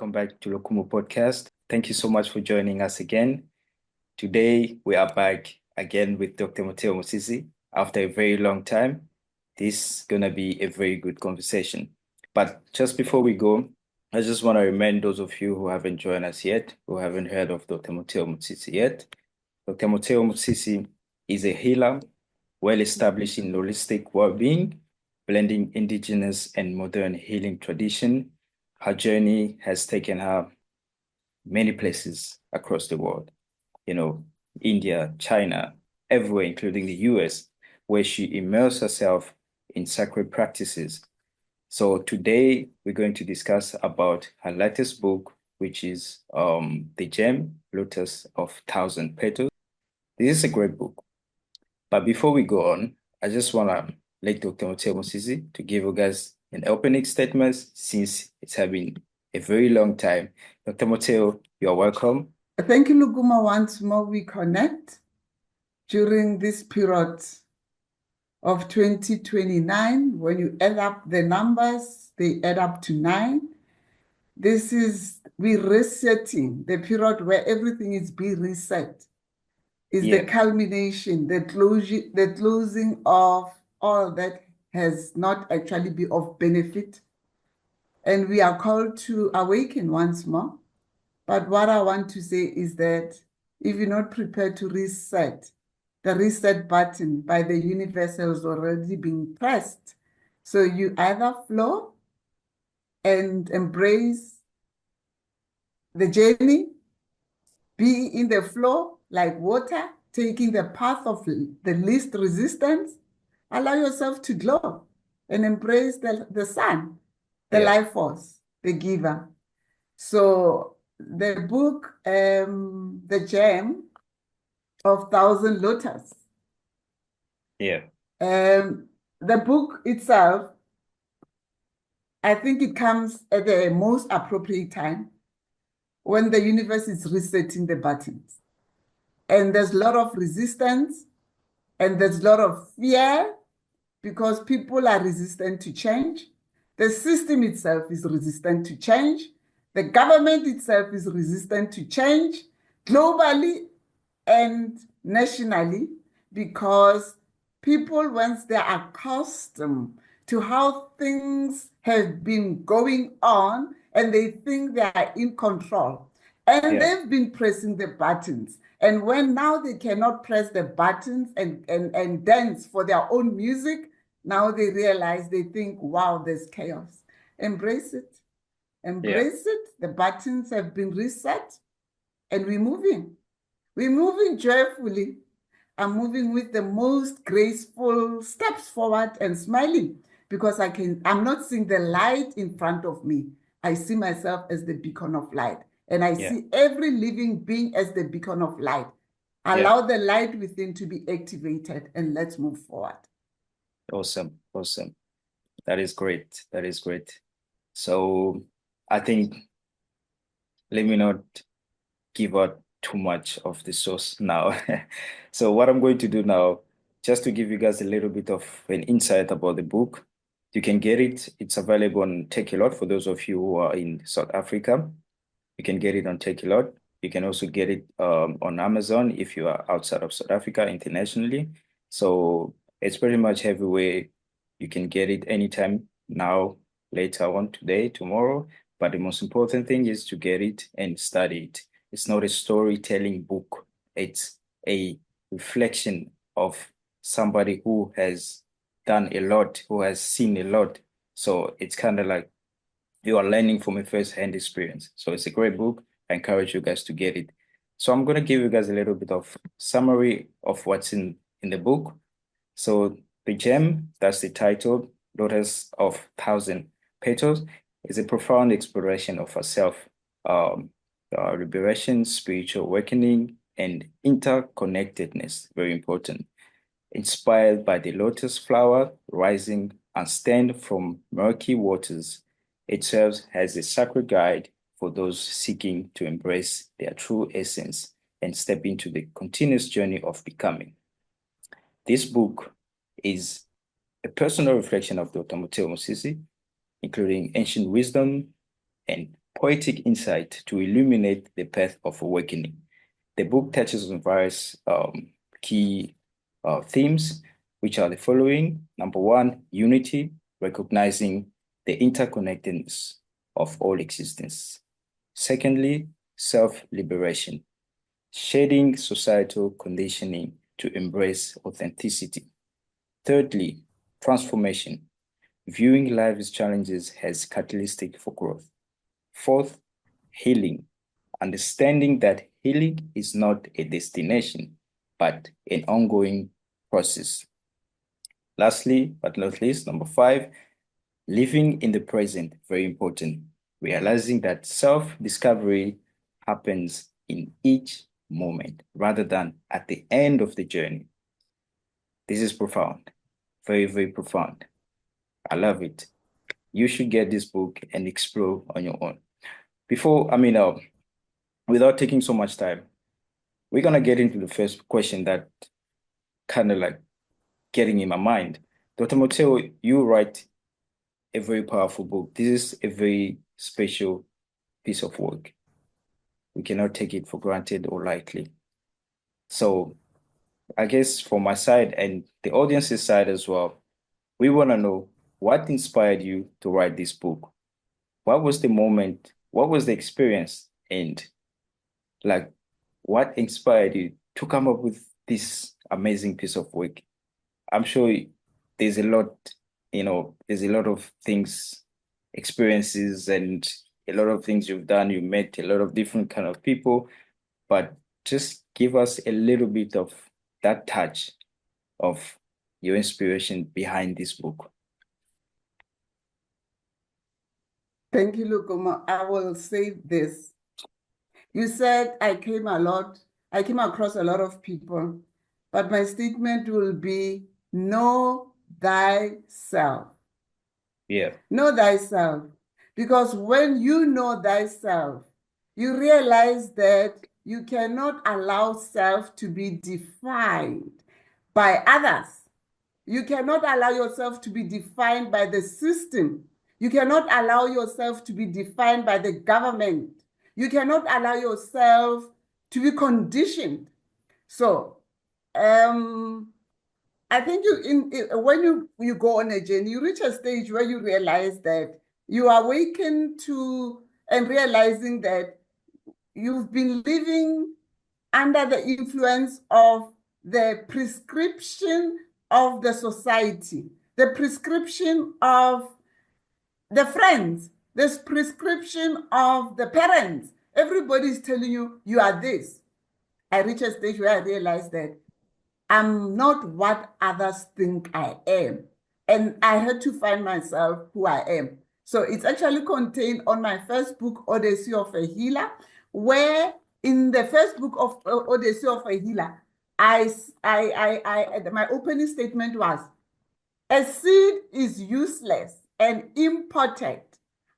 welcome back to Lokumo Podcast. Thank you so much for joining us again. Today, we are back again with Dr. Mmatheo Motsisi after a very long time. This is going to be a very good conversation. But just before we go, I just want to remind those of you who haven't joined us yet, who haven't heard of Dr. Mmatheo Motsisi yet. Dr. Mmatheo Motsisi is a healer, well-established in holistic well-being, blending indigenous and modern healing tradition. Her journey has taken her many places across the world, India, China, everywhere, including the US, where she immersed herself in sacred practices. So today we're going to discuss about her latest book, which is The Gem, Lotus of Thousand Petals. This is a great book. But before we go on, I just want to let Dr. Mmatheo Motsisi to give you guys an opening statement since it's been a very long time. Dr. Mmatheo, you're welcome. Thank you, Luguma. Once more, we connect during this period of 2029. When you add up the numbers, they add up to 9. We're resetting the period where everything is being reset. Is the culmination, the closing of all that has not actually been of benefit. And we are called to awaken once more. But what I want to say is that if you're not prepared to reset, the reset button by the universe has already been pressed. So you either flow and embrace the journey, be in the flow like water, taking the path of the least resistance, allow yourself to glow and embrace the sun, the life force, the giver. So the book, The Gem of Thousand Lotus. The book itself, I think it comes at the most appropriate time when the universe is resetting the buttons. And there's a lot of resistance and there's a lot of fear because people are resistant to change. The system itself is resistant to change. The government itself is resistant to change globally and nationally because people, once they are accustomed to how things have been going on and they think they are in control, and they've been pressing the buttons. And when now they cannot press the buttons and dance for their own music, now they realize, they think, wow, there's chaos. Embrace it. Embrace it. The buttons have been reset and we're moving. We're moving joyfully. I'm moving with the most graceful steps forward and smiling because I'm not seeing the light in front of me. I see myself as the beacon of light. And I see every living being as the beacon of light. Allow the light within to be activated and let's move forward. Awesome. That is great. So I think, let me not give out too much of the source now. So what I'm going to do now, just to give you guys a little bit of an insight about the book, you can get it. It's available on Take-A-Lot for those of you who are in South Africa. You can get it on Take-A-Lot. You can also get it on Amazon if you are outside of South Africa internationally. So it's pretty much everywhere. You can get it anytime now, later on, today, tomorrow. But the most important thing is to get it and study it. It's not a storytelling book. It's a reflection of somebody who has done a lot, who has seen a lot. So it's kind of like you are learning from a first-hand experience. So it's a great book. I encourage you guys to get it. So I'm going to give you guys a little bit of summary of what's in the book. So The Gem, that's the title, Lotus of Thousand Petals, is a profound exploration of herself, liberation, spiritual awakening, and interconnectedness, very important. Inspired by the lotus flower rising unstained from murky waters, it serves as a sacred guide for those seeking to embrace their true essence and step into the continuous journey of becoming. This book is a personal reflection of Dr. Mmatheo Motsisi, including ancient wisdom and poetic insight to illuminate the path of awakening. The book touches on various key themes, which are the following. Number one, unity, recognizing the interconnectedness of all existence. Secondly, self-liberation, shedding societal conditioning to embrace authenticity. Thirdly, transformation, viewing life's challenges as catalytic for growth. Fourth, healing, understanding that healing is not a destination, but an ongoing process. Lastly, but not least, number five, living in the present, very important, realizing that self-discovery happens in each moment rather than at the end of the journey. This is profound, very, very profound. I love it. You should get this book and explore on your own. Without taking so much time, we're going to get into the first question that kind of like getting in my mind. Dr. Mmatheo, you write a very powerful book. This is a very special piece of work. We cannot take it for granted or lightly. So I guess from my side and the audience's side as well, we want to know what inspired you to write this book. What was the moment? What was the experience? And like, what inspired you to come up with this amazing piece of work? I'm sure there's a lot, there's a lot of things, experiences, and a lot of things you've done. You met a lot of different kind of people, but just give us a little bit of that touch of your inspiration behind this book. Thank you, Lukoma. I will say this. You said I came across a lot of people, but my statement will be know thyself. Yeah. Know thyself. Because when you know thyself, you realize that you cannot allow self to be defined by others. You cannot allow yourself to be defined by the system. You cannot allow yourself to be defined by the government. You cannot allow yourself to be conditioned. So, I think when you go on a journey, you reach a stage where you realize that you awaken to and realizing that you've been living under the influence of the prescription of the society, the prescription of the friends, this prescription of the parents. Everybody is telling you, you are this. I reach a stage where I realize that I'm not what others think I am. And I had to find myself who I am. So it's actually contained on my first book, Odyssey of a Healer, where in the first book of Odyssey of a Healer, my opening statement was, a seed is useless and important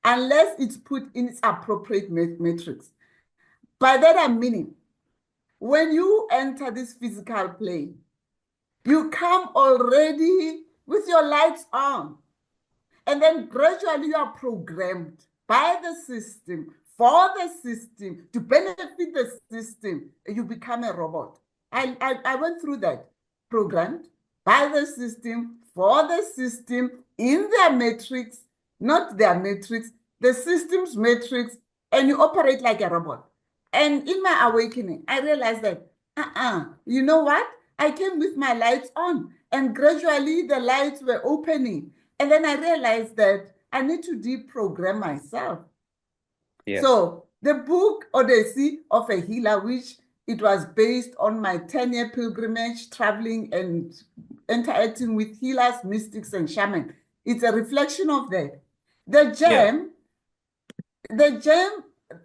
unless it's put in its appropriate matrix. By that I'm meaning, when you enter this physical plane, you come already with your lights on. And then gradually you are programmed by the system, for the system, to benefit the system. You become a robot. I went through that. Programmed by the system, for the system, in their matrix, not their matrix, the system's matrix, and you operate like a robot. And in my awakening, I realized that, you know what? I came with my lights on, and gradually the lights were opening. And then I realized that I need to deprogram myself. Yeah. So the book Odyssey of a Healer, which it was based on my 10-year pilgrimage, traveling and interacting with healers, mystics, and shamans. It's a reflection of that. The gem,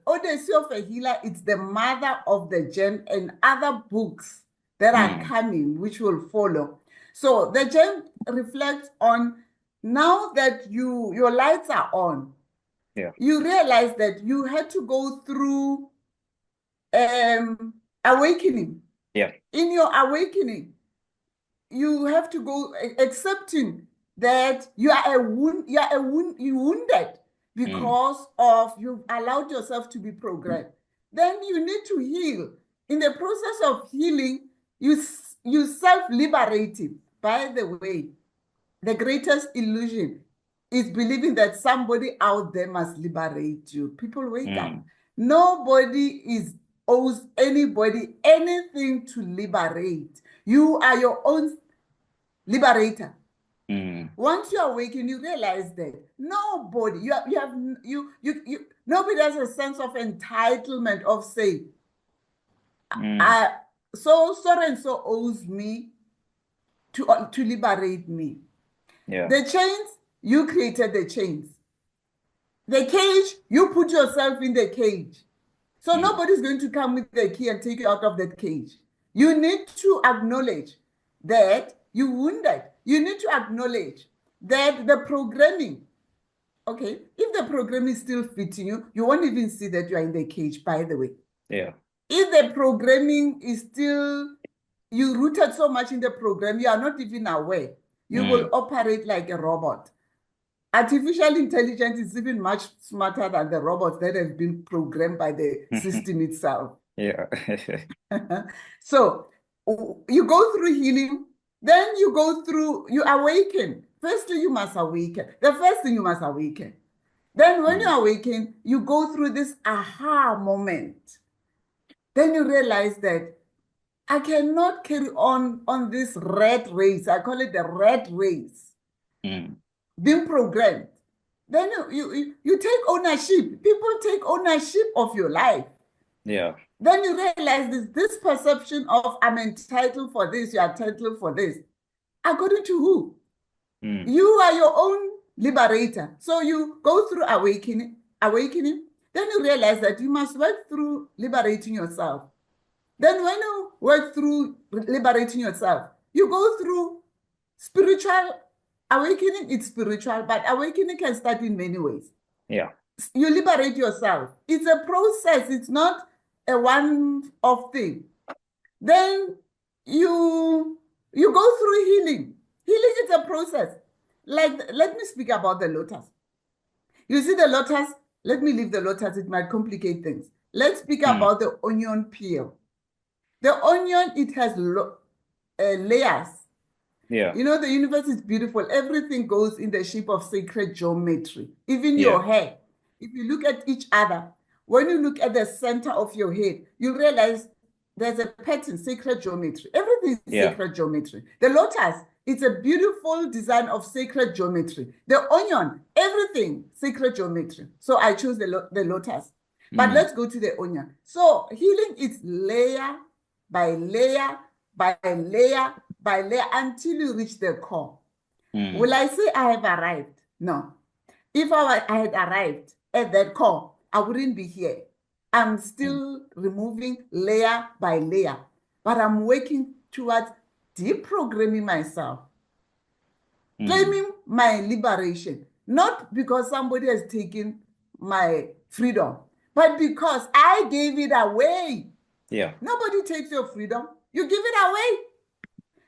Odyssey of a Healer, it's the mother of the gem and other books that are coming, which will follow. So the gem reflects on, now that your lights are on, you realize that you had to go through awakening. Yeah. In your awakening, you have to go accepting that you are wounded, because of you've allowed yourself to be programmed. Then you need to heal. In the process of healing, you self-liberating. By the way, the greatest illusion is believing that somebody out there must liberate you. People wake up. Nobody owes anybody anything to liberate. You are your own liberator. Once you awaken, you realize that nobody, nobody has a sense of entitlement of saying, so and so owes me to liberate me. Yeah. The chains, you created the chains. The cage, you put yourself in the cage. So nobody's going to come with the key and take you out of that cage. You need to acknowledge that you wounded. You need to acknowledge that the programming, okay, if the programming is still fitting you, you won't even see that you are in the cage, by the way. Yeah. If the programming is still, you rooted so much in the program, you are not even aware. You will operate like a robot. Artificial intelligence is even much smarter than the robots that have been programmed by the system itself. Yeah. So you go through healing, then you awaken. Firstly, you must awaken. The first thing you must awaken. Then when you awaken, you go through this aha moment. Then you realize that I cannot carry on this rat race. I call it the rat race. Being programmed. Then you take ownership. People take ownership of your life. Yeah. Then you realize this perception of I'm entitled for this, you are entitled for this. According to who? You are your own liberator. So you go through awakening. Then you realize that you must work through liberating yourself. Then when you work through liberating yourself, you go through spiritual awakening. It's spiritual, but awakening can start in many ways. Yeah. You liberate yourself. It's a process. It's not a one-off thing. Then you go through healing. Healing is a process. Like, let me speak about the lotus. You see the lotus, let me leave the lotus, it might complicate things. Let's speak about the onion peel. The onion, it has layers. Yeah. You know, the universe is beautiful. Everything goes in the shape of sacred geometry. Even your hair. If you look at each other, when you look at the center of your head, you realize there's a pattern, sacred geometry. Everything is sacred geometry. The lotus, it's a beautiful design of sacred geometry. The onion, everything, sacred geometry. So I chose the lotus. But let's go to the onion. So healing is layer by layer by layer by layer until you reach the core. Will I say I have arrived? No. If I had arrived at that core, I wouldn't be here. I'm still removing layer by layer, but I'm working towards deprogramming myself, claiming my liberation, not because somebody has taken my freedom, but because I gave it away. Yeah. Nobody takes your freedom. You give it away.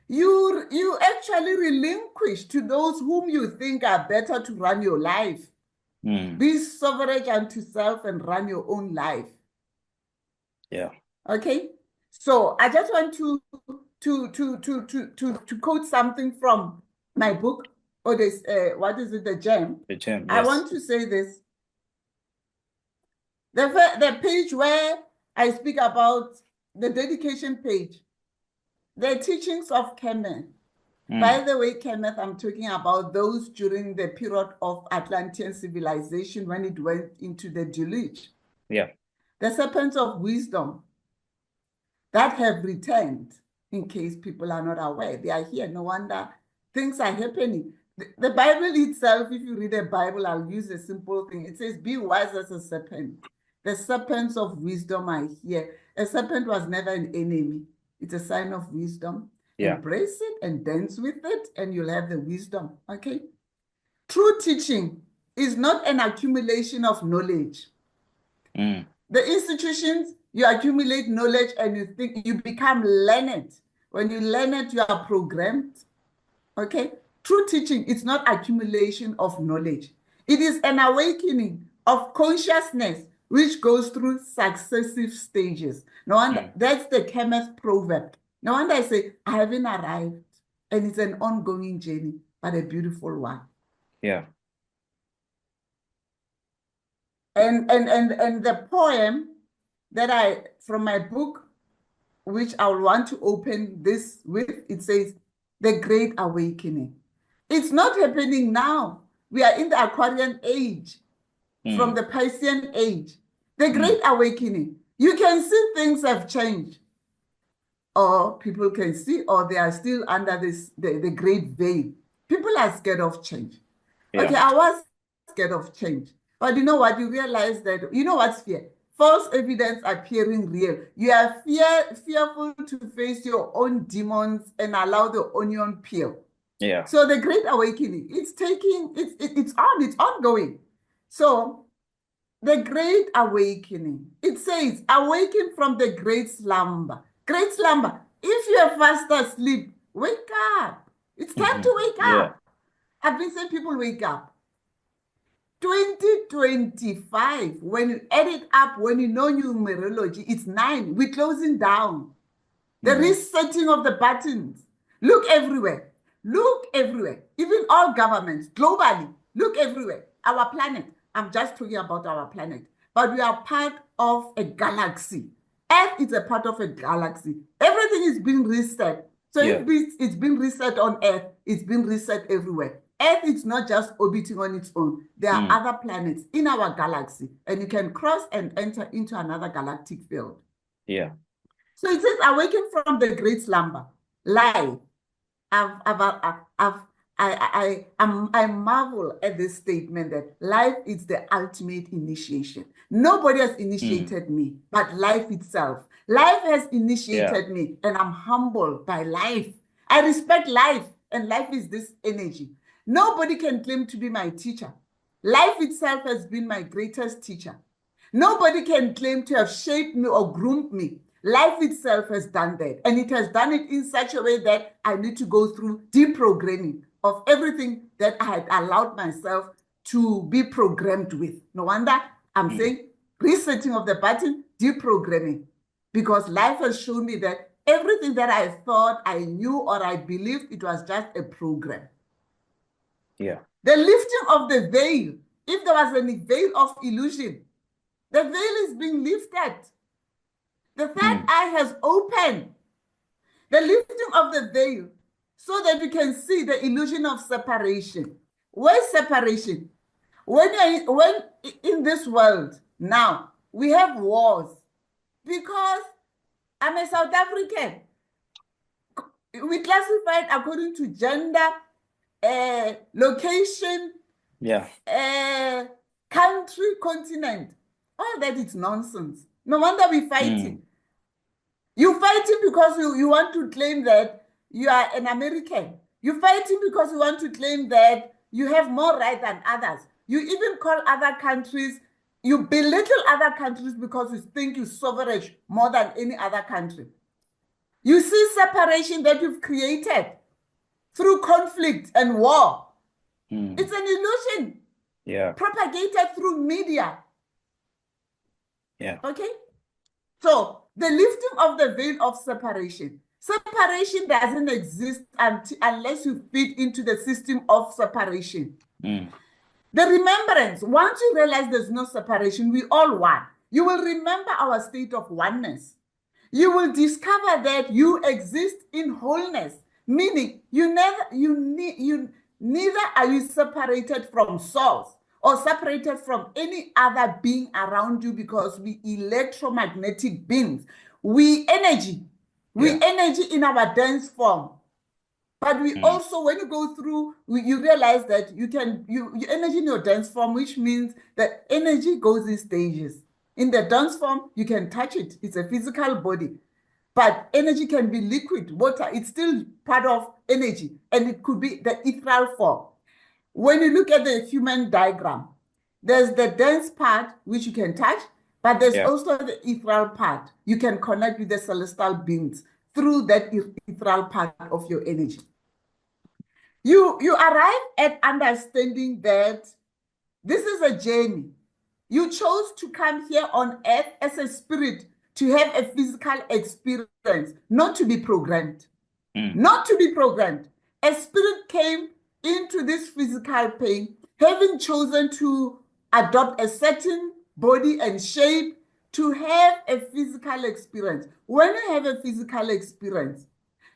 You actually relinquish to those whom you think are better to run your life. Be sovereign unto self and run your own life. Yeah. Okay. So I just want to quote something from my book, or this what is it, the gem? The gem. Yes. I want to say this. The page where I speak about the dedication page, the teachings of Kemet. By the way, Kenneth, I'm talking about those during the period of Atlantean civilization when it went into the deluge. Yeah. The serpents of wisdom that have returned, in case people are not aware. They are here. No wonder things are happening. The Bible itself, if you read the Bible, I'll use a simple thing. It says, be wise as a serpent. The serpents of wisdom are here. A serpent was never an enemy. It's a sign of wisdom. Yeah. Embrace it and dance with it, and you'll have the wisdom, okay? True teaching is not an accumulation of knowledge. The institutions, you accumulate knowledge and you think you become learned. When you learn it, you are programmed, okay? True teaching is not accumulation of knowledge. It is an awakening of consciousness which goes through successive stages. No wonder, that's the chemist proverb. No wonder I say, I haven't arrived. And it's an ongoing journey, but a beautiful one. Yeah. And the poem that from my book, which I will want to open this with, it says, The Great Awakening. It's not happening now. We are in the Aquarian age, from the Piscean age. The Great Awakening. You can see things have changed. Or people can see, or they are still under the great veil. People are scared of change. Yeah. Okay, I was scared of change. But you know what? You realize that, you know what's fear? False evidence appearing real. You are fearful to face your own demons and allow the onion peel. Yeah. So the Great Awakening, it's ongoing. So the Great Awakening, it says, awaken from the great slumber. Great slumber. If you are fast asleep, wake up. It's time to wake up. I've been saying people wake up. 2025, when you add it up, when you know numerology, it's 9. We're closing down. The resetting of the buttons. Look everywhere. Look everywhere. Even all governments, globally, look everywhere. Our planet. I'm just talking about our planet. But we are part of a galaxy. Earth is a part of a galaxy. Everything is being reset. So if it's been reset on Earth, it's been reset everywhere. Earth is not just orbiting on its own. There are other planets in our galaxy, and you can cross and enter into another galactic field. Yeah. So it says, awaken from the great slumber. Life. I marvel at this statement that life is the ultimate initiation. Nobody has initiated me, but life itself. Life has initiated me, and I'm humbled by life. I respect life, and life is this energy. Nobody can claim to be my teacher. Life itself has been my greatest teacher. Nobody can claim to have shaped me or groomed me. Life itself has done that. And it has done it in such a way that I need to go through deprogramming of everything that I had allowed myself to be programmed with. No wonder I'm saying resetting of the button, deprogramming. Because life has shown me that everything that I thought I knew or I believed, it was just a program. Yeah. The lifting of the veil, if there was any veil of illusion, the veil is being lifted. The third eye has opened. The lifting of the veil so that you can see the illusion of separation. Where's separation? When in this world now, we have wars because I'm a South African. We classified according to gender, location, country, continent. All that is nonsense. No wonder we're fighting. You're fighting because you want to claim that you are an American. You're fighting because you want to claim that you have more right than others. You even call other countries, you belittle other countries because you think you're sovereign more than any other country. You see separation that you've created through conflict and war. It's an illusion. Yeah. Propagated through media. Yeah. Okay? So the lifting of the veil of separation. Separation doesn't exist unless you fit into the system of separation. The remembrance, once you realize there's no separation, we all one. You will remember our state of oneness. You will discover that you exist in wholeness, meaning neither are you separated from source or separated from any other being around you, because we electromagnetic beings. We energy in our dense form. But we also, when you go through, you realize that you energy in your dense form, which means that energy goes in stages. In the dense form, you can touch it. It's a physical body. But energy can be liquid, water. It's still part of energy. And it could be the ethereal form. When you look at the human diagram, there's the dense part, which you can touch, but there's also the ethereal part. You can connect with the celestial beings through that ethereal part of your energy. You arrive at understanding that This is a journey. You chose to come here on earth as a spirit to have a physical experience, not to be programmed. Not to be programmed. A spirit came into this physical pain, having chosen to adopt a certain body and shape to have a physical experience. When you have a physical experience,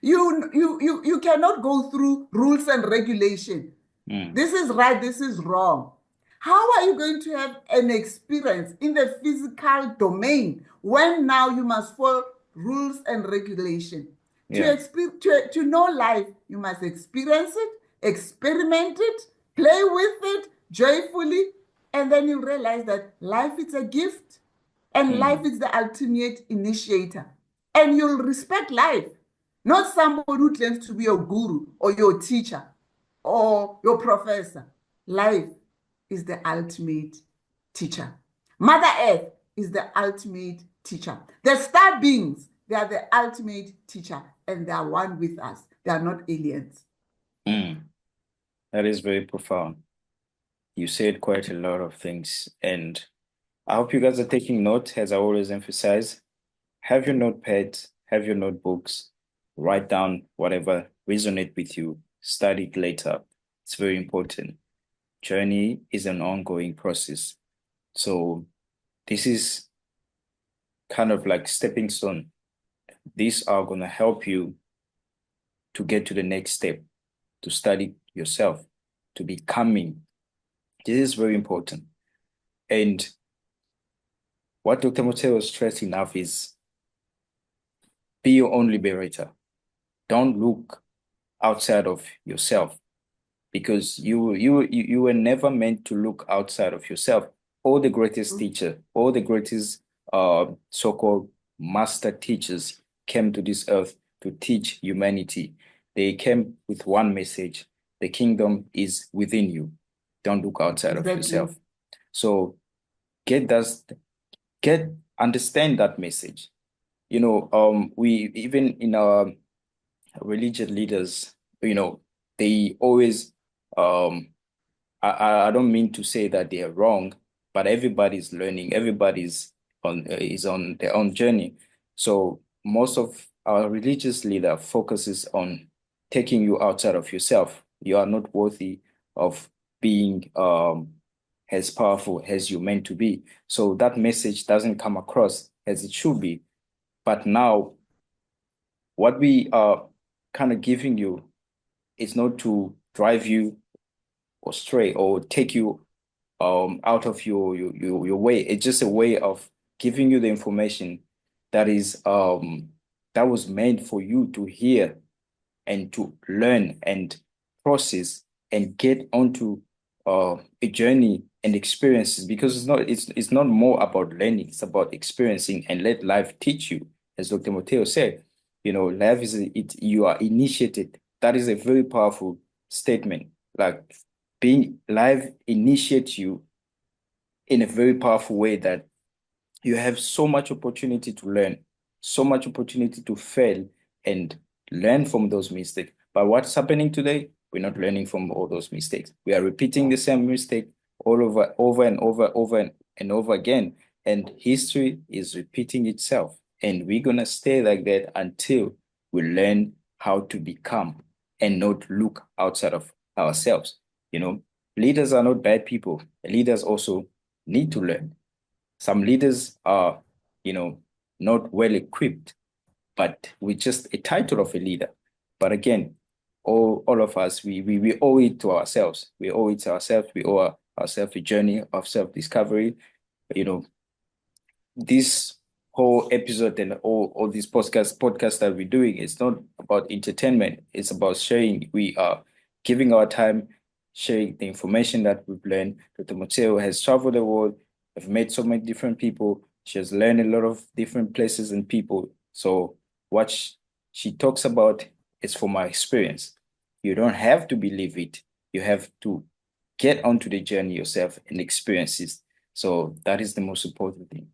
you cannot go through rules and regulation. This is right, this is wrong. How are you going to have an experience in the physical domain when now you must follow rules and regulation? Yeah. To know life, you must experience it, experiment it, play with it joyfully, and then you realize that life is a gift and life is the ultimate initiator. And you'll respect life, not somebody who claims to be your guru or your teacher or your professor. Life is the ultimate teacher. Mother Earth is the ultimate teacher. The star beings, they are the ultimate teacher, and they are one with us. They are not aliens. That is very profound. You said quite a lot of things, and I hope you guys are taking note. As I always emphasize, have your notepads, have your notebooks, write down whatever resonates with you, study it later. It's very important. Journey is an ongoing process. So this is kind of like stepping stone. These are going to help you to get to the next step, to study yourself, to becoming. This is very important. And what Dr. Mmatheo stressed enough is be your own liberator. Don't look outside of yourself, because you were never meant to look outside of yourself. All the greatest teacher, all the greatest so-called master teachers came to this earth to teach humanity. They came with one message: the kingdom is within you. Don't look outside of yourself. So understand that message. You know, we even in our religious leaders, you know, they always I don't mean to say that they are wrong, but everybody's learning, everybody's is on their own journey. So most of our religious leader focuses on taking you outside of yourself. You are not worthy of being as powerful as you're meant to be. So that message doesn't come across as it should be. But now, what we are kind of giving you is not to drive you astray or take you out of your way. It's just a way of giving you the information that is that was meant for you to hear and to learn and process and get onto a journey and experiences, because it's not more about learning, it's about experiencing, and let life teach you. As Dr. Mmatheo said, you know, life is you are initiated. That is a very powerful statement. Like, being life initiates you in a very powerful way, that you have so much opportunity to learn, so much opportunity to fail and learn from those mistakes. But what's happening today? We're not learning from all those mistakes. We are repeating the same mistake all over and over again. And history is repeating itself. And we're going to stay like that until we learn how to become and not look outside of ourselves. You know, leaders are not bad people. Leaders also need to learn. Some leaders are, you know, not well equipped, but with just a title of a leader. But again, all of us, we owe it to ourselves. We owe it to ourselves. We owe ourselves a journey of self-discovery. You know, this whole episode and all these podcasts that we're doing, it's not about entertainment. It's about sharing. We are giving our time, sharing the information that we've learned. Dr. Mmatheo has traveled the world, have met so many different people. She has learned a lot of different places and people. So what she talks about is from my experience. You don't have to believe it. You have to get onto the journey yourself and experience it. So that is the most important thing.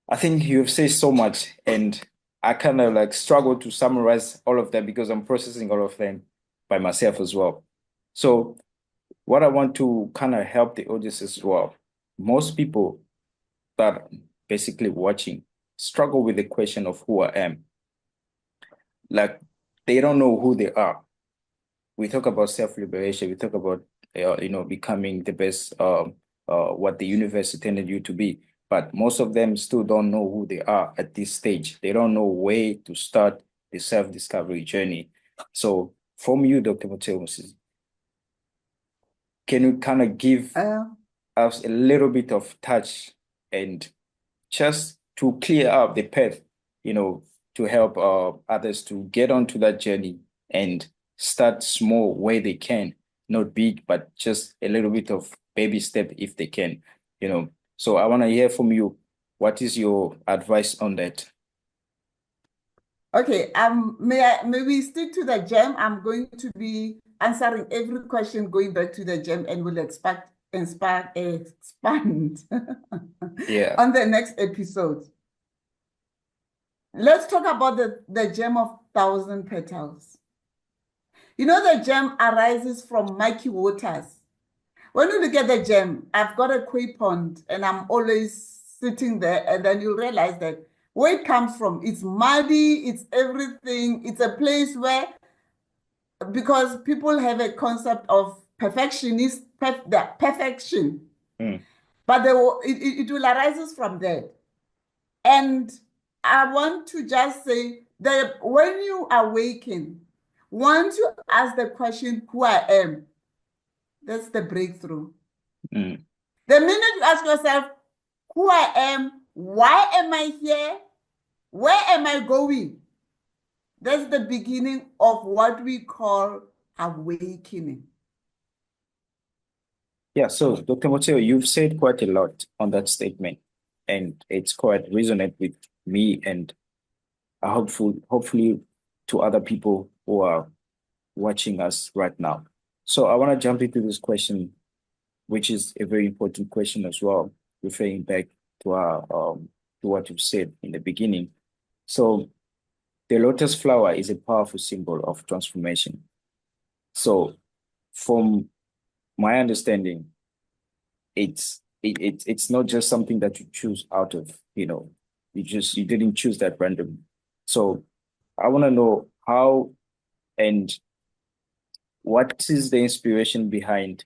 I think you've said so much, and I kind of like struggle to summarize all of that because I'm processing all of them by myself as well. So what I want to kind of help the audience as well. Most people that are basically watching struggle with the question of who I am. Like they don't know who they are. We talk about self-liberation, we talk about becoming the best what the universe intended you to be. But most of them still don't know who they are at this stage. They don't know where to start the self-discovery journey. So from you, Dr. Mmatheo Motsisi, can you kind of give us a little bit of touch and just to clear up the path, to help others to get onto that journey and start small where they can, not big, but just a little bit of baby step if they can. So I want to hear from you. What is your advice on that? Okay, may we stick to the gem? I'm going to be answering every question going back to the gem, and we'll expand Yeah. on the next episode. Let's talk about the gem of thousand petals. You know, the gem arises from murky waters. When you look at the gem, I've got a koi pond and I'm always sitting there, and then you realize that where it comes from, it's muddy, it's everything. It's a place where, because people have a concept of perfectionist, perfection, but it will arise from that. And I want to just say that when you awaken, once you ask the question, who I am, that's the breakthrough. The minute you ask yourself, who I am, why am I here, where am I going? That's the beginning of what we call awakening. Yeah, so Dr. Mmatheo, you've said quite a lot on that statement, and it's quite resonant with me and hopefully to other people who are watching us right now. So I want to jump into this question, which is a very important question as well, referring back to to what you said in the beginning. So the lotus flower is a powerful symbol of transformation. So from my understanding, it's not just something that you choose out of, you didn't choose that randomly. So I want to know how and what is the inspiration behind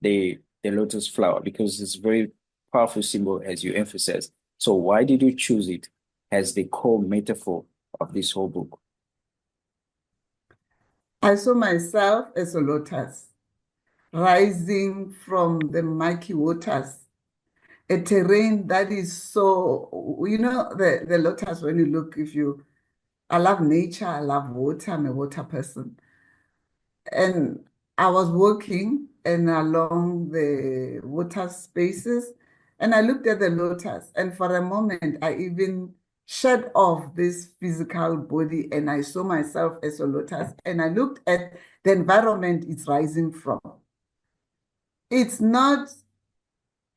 the lotus flower, because it's a very powerful symbol as you emphasize. So why did you choose it as the core metaphor of this whole book? I saw myself as a lotus rising from the murky waters, a terrain that is so, the lotus, when you look, I love nature, I love water, I'm a water person. And I was walking and along the water spaces, and I looked at the lotus, and for a moment, I even shed off this physical body, and I saw myself as a lotus, and I looked at the environment it's rising from. It's not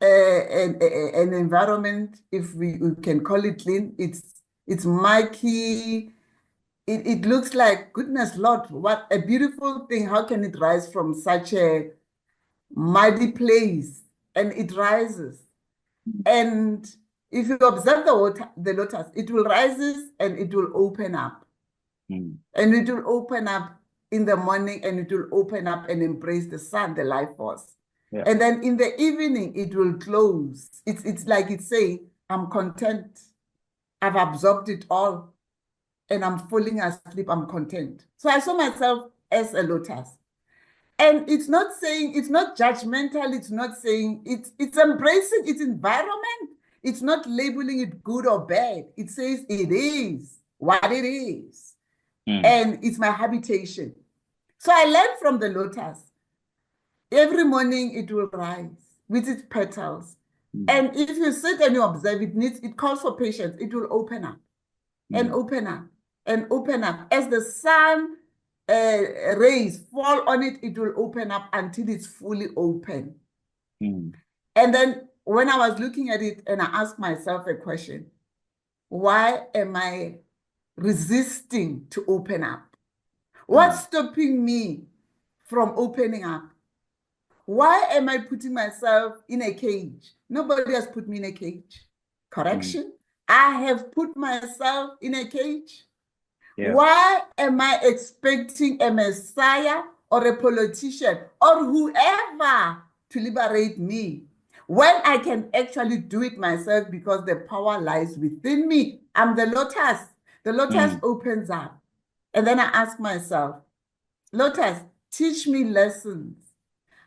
an environment, if we can call it clean, it's murky. It looks like, goodness Lord, what a beautiful thing. How can it rise from such a muddy place? And it rises. And if you observe the lotus, it will rises and it will open up. And it will open up in the morning, and it will open up and embrace the sun, the life force. Yeah. And then in the evening, it will close. It's like it's saying, I'm content. I've absorbed it all, and I'm falling asleep, I'm content. So I saw myself as a lotus. And it's not saying, it's not judgmental, it's not saying, it's embracing its environment. It's not labeling it good or bad. It says it is what it is. And it's my habitation. So I learned from the lotus. Every morning it will rise with its petals. And if you sit and you observe, it calls for patience. It will open up and open up and open up. As the sun rays fall on it, it will open up until it's fully open. And then when I was looking at it, and I asked myself a question, why am I resisting to open up? What's stopping me from opening up? Why am I putting myself in a cage? Nobody has put me in a cage. Correction. I have put myself in a cage. Yeah. Why am I expecting a messiah or a politician or whoever to liberate me when I can actually do it myself because the power lies within me? I'm the lotus. The lotus opens up. And then I ask myself, Lotus, teach me lessons.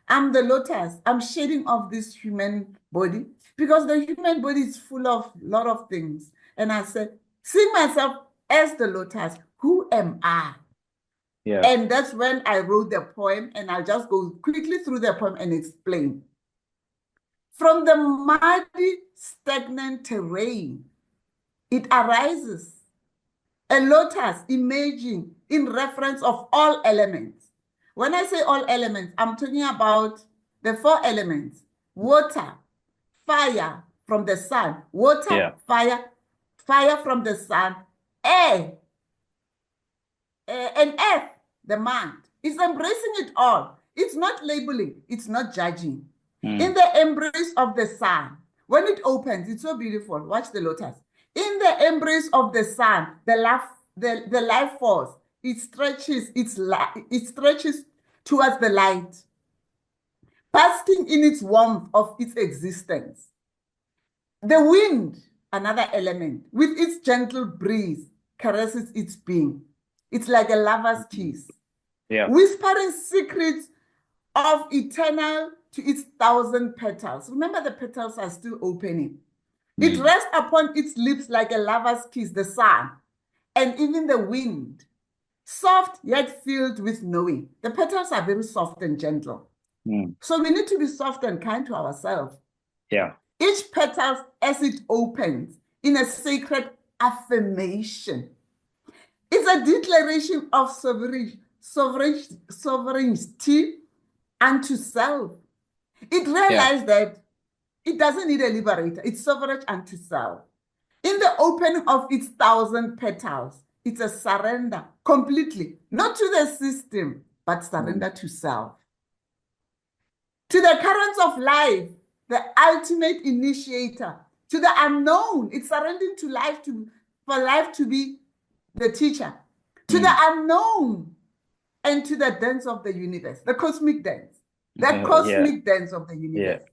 I'm the lotus. I'm shading off this human body because the human body is full of a lot of things. And I said, see myself as the lotus. Who am I? Yeah. And that's when I wrote the poem, and I'll just go quickly through the poem and explain. From the muddy, stagnant terrain, it arises, a lotus emerging in reference of all elements. When I say all elements, I'm talking about the 4 elements: water, fire from the sun, water, fire from the sun, air, and earth, the mind. It's embracing it all. It's not labeling. It's not judging. In the embrace of the sun, when it opens, it's so beautiful. Watch the lotus. In the embrace of the sun, the life force, it stretches towards the light, basking in its warmth of its existence. The wind, another element, with its gentle breeze, caresses its being. It's like a lover's kiss, whispering secrets of eternal to its 1,000 petals. Remember, the petals are still opening. It rests upon its lips like a lover's kiss, the sun, and even the wind, soft yet filled with knowing. The petals are very soft and gentle. So we need to be soft and kind to ourselves. Yeah. Each petal, as it opens, in a sacred affirmation. It's a declaration of sovereignty unto self. It realized that it doesn't need a liberator. It's sovereign unto self. In the opening of its 1,000 petals, it's a surrender completely, not to the system, but surrender to self. To the currents of life, the ultimate initiator, to the unknown, it's surrendering to life for life to be the teacher, to the unknown, and to the dance of the universe, the cosmic dance, dance of the universe.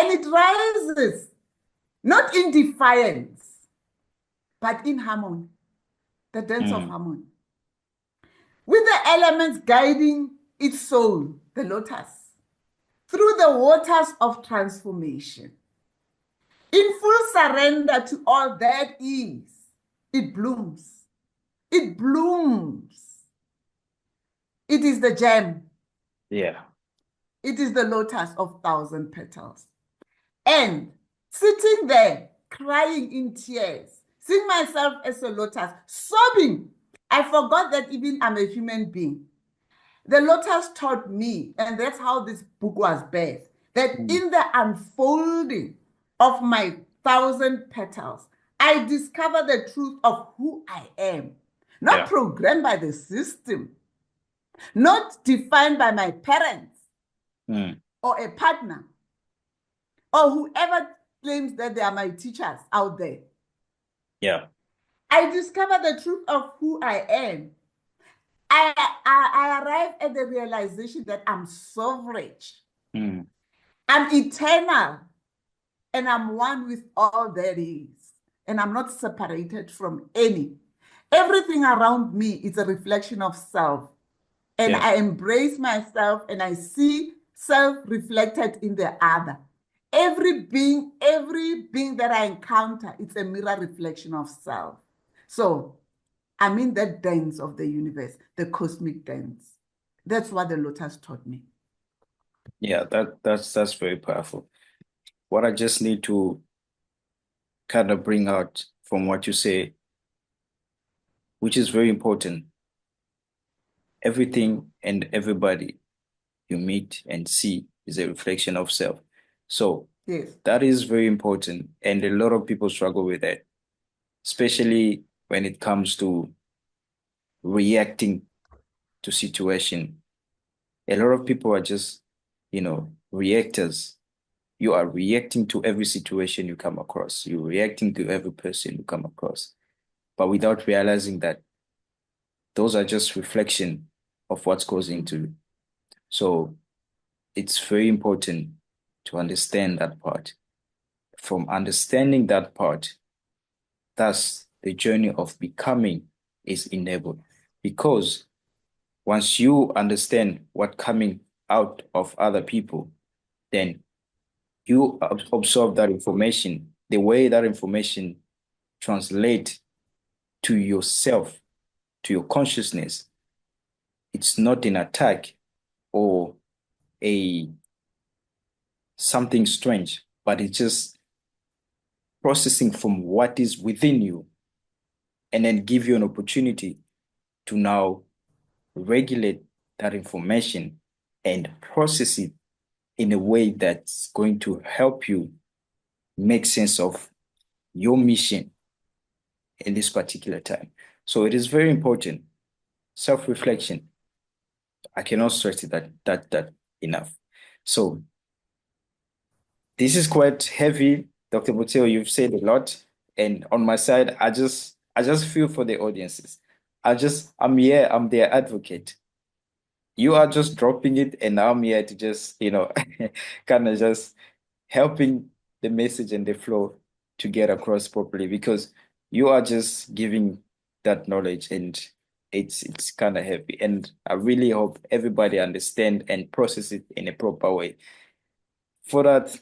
And it rises, not in defiance, but in harmony, the dance of harmony. With the elements guiding its soul, the lotus, through the waters of transformation. In full surrender to all that is, it blooms. It blooms. It is the gem. Yeah. It is the lotus of 1,000 petals. And sitting there, crying in tears, seeing myself as a lotus, sobbing, I forgot that even I'm a human being. The lotus taught me, and that's how this book was birthed, that in the unfolding of my 1,000 petals, I discover the truth of who I am, not programmed by the system, not defined by my parents or a partner or whoever claims that they are my teachers out there. Yeah. I discover the truth of who I am. I arrive at the realization that I'm sovereign. I'm eternal. And I'm one with all that is. And I'm not separated from any. Everything around me is a reflection of self. And I embrace myself and I see self reflected in the other. Every being that I encounter, it's a mirror reflection of self. So I'm in that dance of the universe, the cosmic dance. That's what the lotus taught me. Yeah, that's very powerful. What I just need to kind of bring out from what you say, which is very important, everything and everybody you meet and see is a reflection of self. So that is very important. And a lot of people struggle with that, especially when it comes to reacting to situation. A lot of people are just reactors. You are reacting to every situation you come across. You're reacting to every person you come across, but without realizing that those are just reflection of what's goes into you. So it's very important to understand that part. From understanding that part, thus the journey of becoming is enabled. Because once you understand what coming out of other people, then you absorb that information, the way that information translate to yourself, to your consciousness. It's not an attack or a something strange, but it's just processing from what is within you and then give you an opportunity to now regulate that information and process it in a way that's going to help you make sense of your mission in this particular time. So it is very important. Self-reflection. I cannot stress it that enough. So this is quite heavy. Dr. Mmatheo, you've said a lot. And on my side, I just feel for the audiences. I'm here, I'm their advocate. You are just dropping it, and I'm here to just, kind of just helping the message and the flow to get across properly because you are just giving that knowledge and it's kind of heavy. And I really hope everybody understand and process it in a proper way. For that,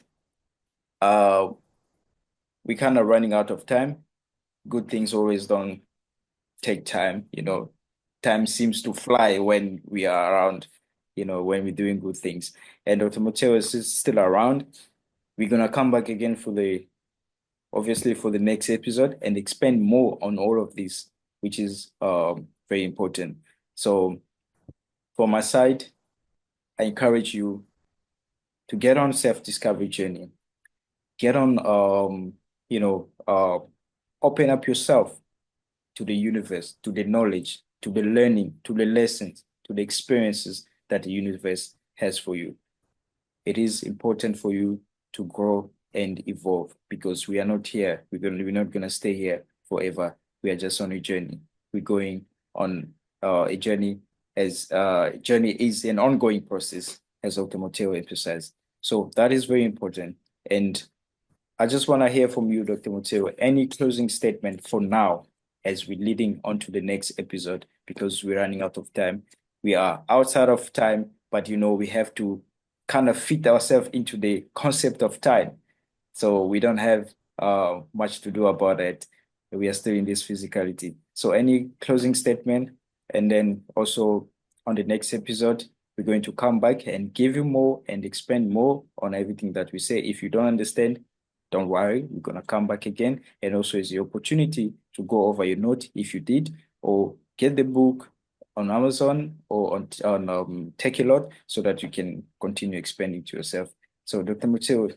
we're kind of running out of time. Good things always don't take time, Time seems to fly when we are around, when we're doing good things. And Dr. Mmatheo is still around. We're gonna come back again obviously for the next episode and expand more on all of this, which is very important. So for my side, I encourage you to get on self-discovery journey. Get on, open up yourself to the universe, to the knowledge, to the learning, to the lessons, to the experiences that the universe has for you. It is important for you to grow and evolve because we are not here. We're not gonna stay here forever. We are just on a journey. We're going on a journey as journey is an ongoing process, as Dr. Mmatheo emphasized. So that is very important. And I just want to hear from you, Dr. Mmatheo, any closing statement for now as we're leading on to the next episode because we're running out of time. We are outside of time, but we have to kind of fit ourselves into the concept of time. So we don't have much to do about it. We are still in this physicality. So any closing statement? And then also on the next episode, we're going to come back and give you more and expand more on everything that we say. If you don't understand, don't worry, we're going to come back again. And also it's the opportunity to go over your note if you did, or get the book on Amazon or on Take-A-Lot so that you can continue expanding to yourself. So Dr. Mmatheo,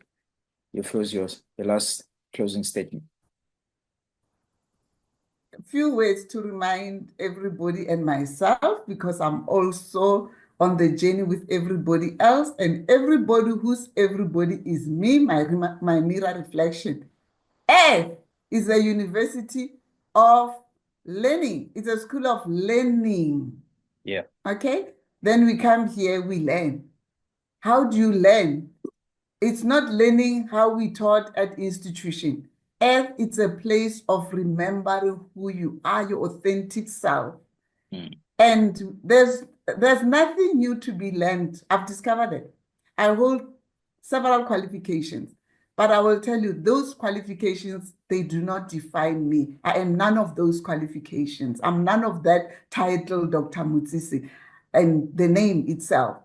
your floor is yours, the last closing statement. A few ways to remind everybody and myself, because I'm also on the journey with everybody else, and everybody who's everybody is me, my mirror reflection. Earth is a university of learning. It's a school of learning. Yeah. Okay? Then we come here, we learn. How do you learn? It's not learning how we taught at institution. Earth, it's a place of remembering who you are, your authentic self. And there's nothing new to be learned. I've discovered it. I hold several qualifications, but I will tell you, those qualifications, they do not define me. I am none of those qualifications. I'm none of that title, Dr. Motsisi, and the name itself.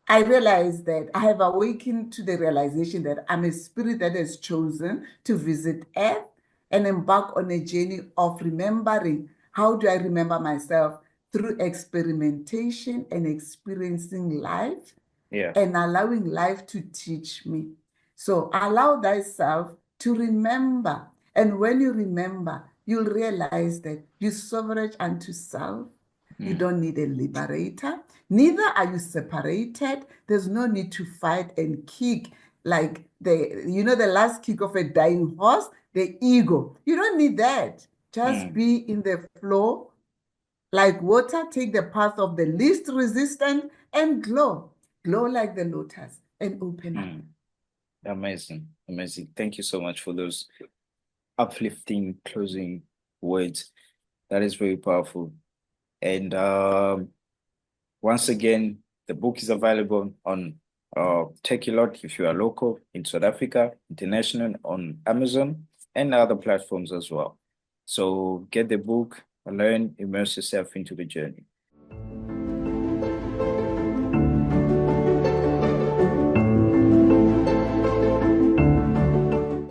I realized that I have awakened to the realization that I'm a spirit that has chosen to visit Earth and embark on a journey of remembering. How do I remember myself? Through experimentation and experiencing life, and allowing life to teach me. So allow thyself to remember. And when you remember, you'll realize that you sovereign unto self. You don't need a liberator. Neither are you separated. There's no need to fight and kick like the last kick of a dying horse, the ego. You don't need that. Just be in the flow. Like water, take the path of the least resistance and glow. Glow like the lotus and open up. Amazing. Amazing. Thank you so much for those uplifting closing words. That is very powerful. And once again, the book is available on Take-A-Lot if you are local in South Africa, international on Amazon and other platforms as well. So get the book, learn, immerse yourself into the journey.